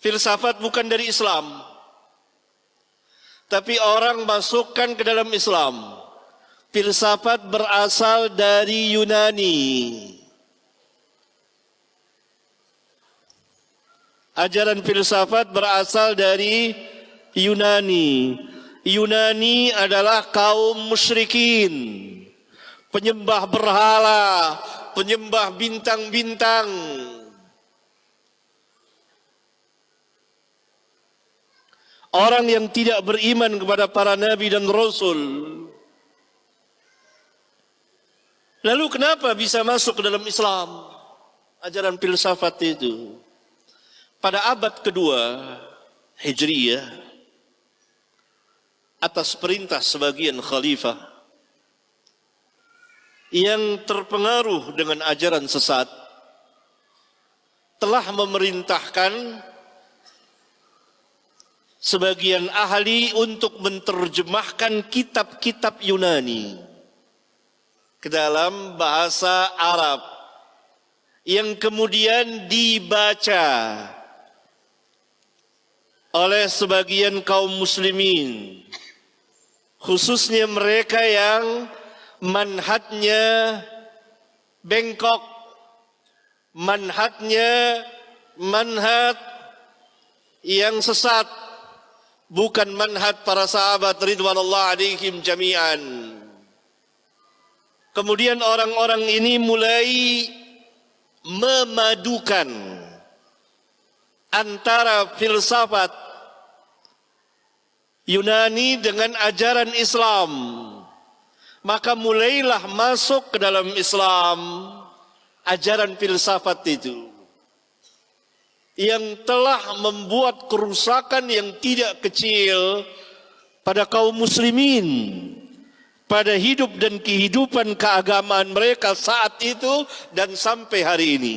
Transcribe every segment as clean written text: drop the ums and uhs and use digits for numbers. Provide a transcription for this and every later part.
Filsafat bukan dari Islam, tapi orang masukkan ke dalam Islam. Filsafat berasal dari Yunani. Ajaran filsafat berasal dari Yunani. Yunani adalah kaum musyrikin, penyembah berhala, penyembah bintang-bintang. Orang yang tidak beriman kepada para nabi dan rasul. Lalu kenapa bisa masuk ke dalam Islam? Ajaran filsafat itu. Pada abad kedua Hijriyah, atas perintah sebagian khalifah yang terpengaruh dengan ajaran sesat, telah memerintahkan sebagian ahli untuk menerjemahkan kitab-kitab Yunani ke dalam bahasa Arab yang kemudian dibaca oleh sebagian kaum muslimin, khususnya mereka yang manhajnya bengkok, manhajnya manhaj yang sesat, bukan manhaj para sahabat ridwanullah alaihim jami'an. Kemudian orang-orang ini mulai memadukan antara filsafat Yunani dengan ajaran Islam. Maka mulailah masuk ke dalam Islam ajaran filsafat itu, yang telah membuat kerusakan yang tidak kecil pada kaum muslimin, pada hidup dan kehidupan keagamaan mereka saat itu dan sampai hari ini.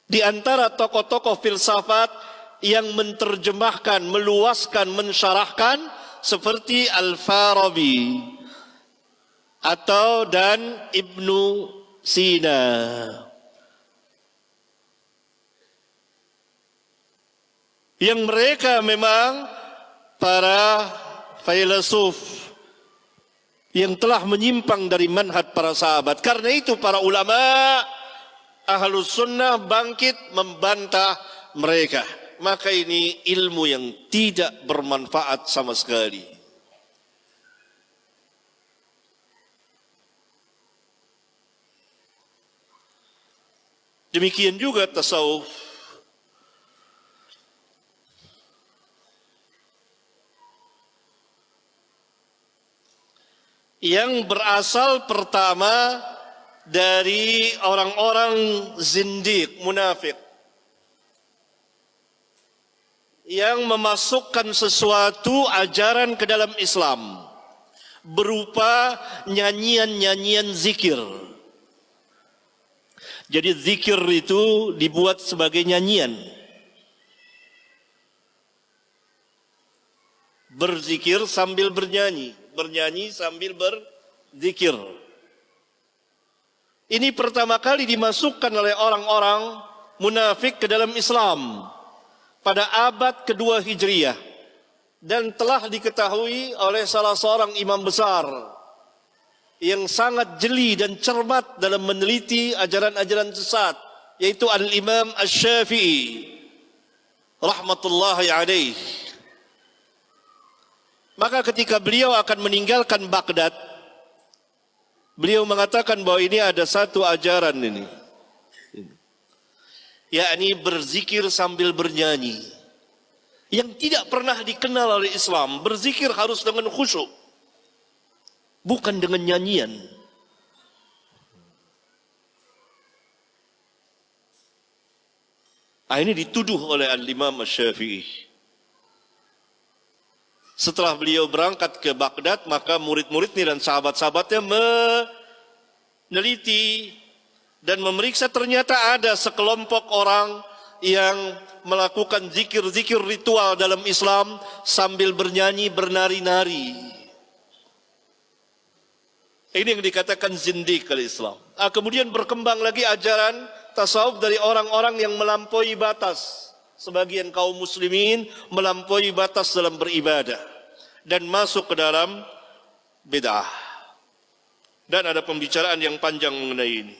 Di antara tokoh-tokoh filsafat yang menerjemahkan, meluaskan, mensyarahkan seperti Al-Farabi atau dan Ibnu Sina. Yang mereka memang para filsuf yang telah menyimpang dari manhaj para sahabat. Karena itu para ulama Ahlus Sunnah bangkit membantah mereka. Maka ini ilmu yang tidak bermanfaat sama sekali. Demikian juga tasawuf. Yang berasal pertama dari orang-orang zindiq, munafik, yang memasukkan sesuatu ajaran ke dalam Islam berupa nyanyian-nyanyian zikir. Jadi zikir itu dibuat sebagai nyanyian. Berzikir sambil bernyanyi, bernyanyi sambil berzikir. Ini pertama kali dimasukkan oleh orang-orang munafik ke dalam Islam pada abad kedua Hijriyah, dan telah diketahui oleh salah seorang imam besar yang sangat jeli dan cermat dalam meneliti ajaran-ajaran sesat, yaitu Al-Imam Asy-Syafi'i rahmatullahi alaih. Maka ketika beliau akan meninggalkan Baghdad, beliau mengatakan bahwa ini ada satu ajaran ini, yakni berzikir sambil bernyanyi, yang tidak pernah dikenal oleh Islam. Berzikir harus dengan khusyuk, bukan dengan nyanyian. Ini dituduh oleh Al-Imam Asy-Syafi'i. Setelah beliau berangkat ke Baghdad, maka murid-muridnya dan sahabat-sahabatnya meneliti dan memeriksa, ternyata ada sekelompok orang yang melakukan zikir-zikir ritual dalam Islam sambil bernyanyi, bernari-nari. Ini yang dikatakan zindiq oleh Islam. Kemudian berkembang lagi ajaran tasawuf dari orang-orang yang melampaui batas. Sebagian kaum muslimin melampaui batas dalam beribadah dan masuk ke dalam bid'ah. Dan ada pembicaraan yang panjang mengenai ini.